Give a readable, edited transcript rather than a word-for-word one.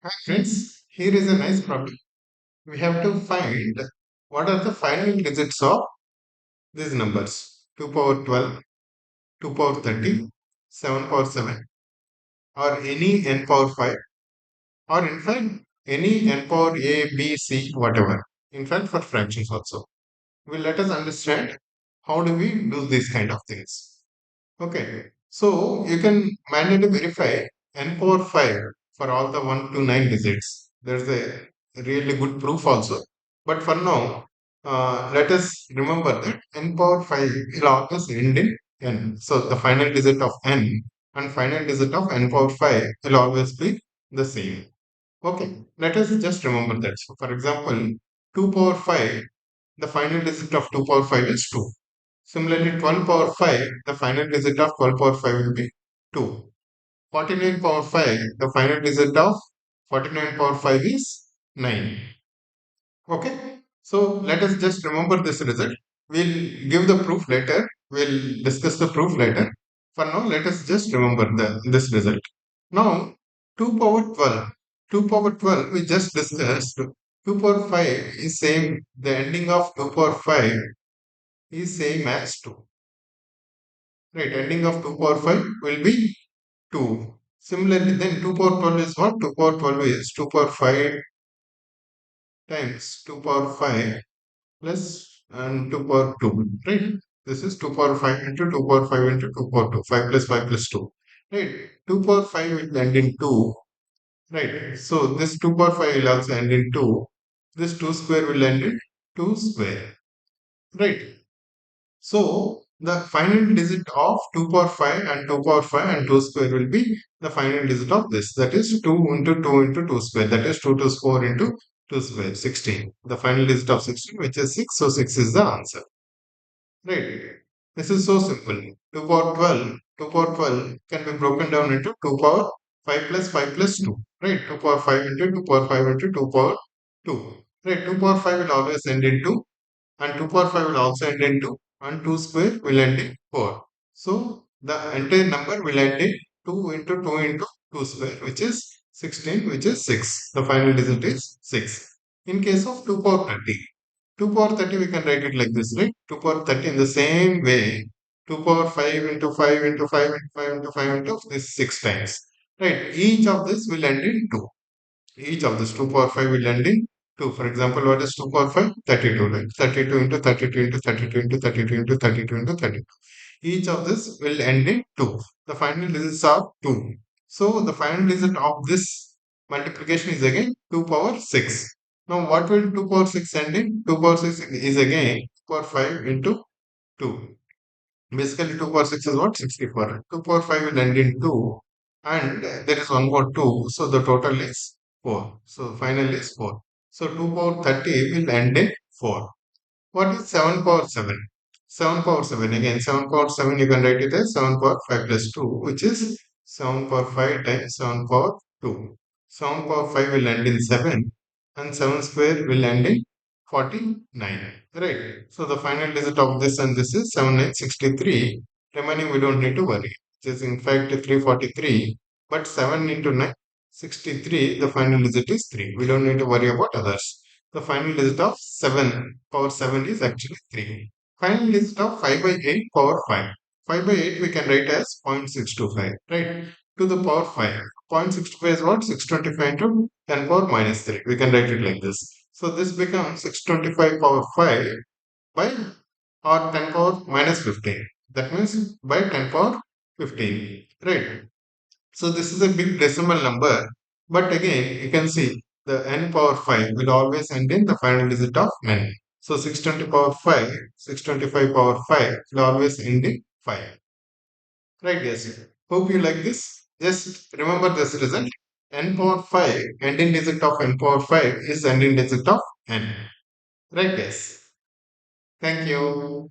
Hi friends, here is a nice problem. We have to find what are the final digits of these numbers 2 power 12, 2 power 30, 7 power 7, or any n power 5, or in fact, any n power a, b, c, whatever. In fact, for fractions also. Will let us understand how do we do these kind of things. Okay, so you can manually verify n power 5 for all the 1 to 9 digits. There's a really good proof also. But for now, let us remember that n power 5 will always end in n. So the final digit of n and final digit of n power 5 will always be the same. Okay, let us just remember that. So for example, 2 power 5, the final digit of 2 power 5 is 2. Similarly, 12 power 5, the final digit of 12 power 5 will be 2. 49 power 5, the final digit of 49 power 5 is 9. Okay, so let us just remember this result. We'll give the proof later. We'll discuss the proof later. For now, let us just remember this result. Now, 2 power 12. 2 power 12, we just discussed. 2 power 5 is same. The ending of 2 power 5 is same as 2. Right, ending of 2 power 5 will be 2. Similarly, then 2 power 12 is what? 2 power 12 is 2 power 5 times 2 power 5 plus and 2 power 2. Right? This is 2 power 5 into 2 power 5 into 2 power 2. 5 plus 5 plus 2. Right? 2 power 5 will end in 2. Right? So this 2 power 5 will also end in 2. This 2 square will end in 2 square. Right? So the final digit of 2 power 5 and 2 power 5 and 2 square will be the final digit of this. That is 2 into 2 into 2 square. That is 2 to 4 into 2 square, 16. The final digit of 16, which is 6. So 6 is the answer. Right. This is so simple. 2 power 12. 2 power 12 can be broken down into 2 power 5 plus 5 plus 2. Right. 2 power 5 into 2 power 5 into 2 power 2. Right. 2 power 5 will always end in 2 and 2 power 5 will also end in 2 and 2 square will end in 4. So the entire number will end in 2 into 2 into 2 square, which is 16, which is 6. The final digit is 6. In case of 2 power 30, 2 power 30 we can write it like this, right? 2 power 30 in the same way, 2 power 5 into 5 into 5 into 5 into 5 into this 6 times. Right, each of this will end in 2. Each of this 2 power 5 will end in 2. For example, what is 2 power 5? 32, right? 32 into 32 into 32 into 32 into 32 into 32. Each of this will end in 2. The final digits are 2. So the final digit of this multiplication is again 2 power 6. Now what will 2 power 6 end in? 2 power 6 is again 2 power 5 into 2. Basically, 2 power 6 is what? 64. 2 power 5 will end in 2. And there is one more 2. So the total is 4. So final is 4. So 2 power 30 will end in 4. What is 7 power 7? 7 power 7. Again, 7 power 7 you can write it as 7 power 5 plus 2, which is 7 power 5 times 7 power 2. 7 power 5 will end in 7 and 7 square will end in 49. Right. So the final digit of this and this is 7963. Remaining we don't need to worry. It is in fact 343. But 7 into 9, 63. The final digit is 3. We don't need to worry about others. The final digit of 7 power 7 is actually 3. Final digit of 5 by 8 power 5. 5 by 8 we can write as 0.625, right? To the power 5. 0.625 is what? 625 into 10 power minus 3. We can write it like this. So this becomes 625 power 5 by or 10 power minus 15. That means by 10 power 15. Right. So this is a big decimal number. But again, you can see the n power 5 will always end in the final digit of n. So 620 power 5, 625 power 5 will always end in 5. Right, guys? Hope you like this. Just remember this result. N power 5, ending digit of n power 5 is ending digit of n. Right, guys? Thank you.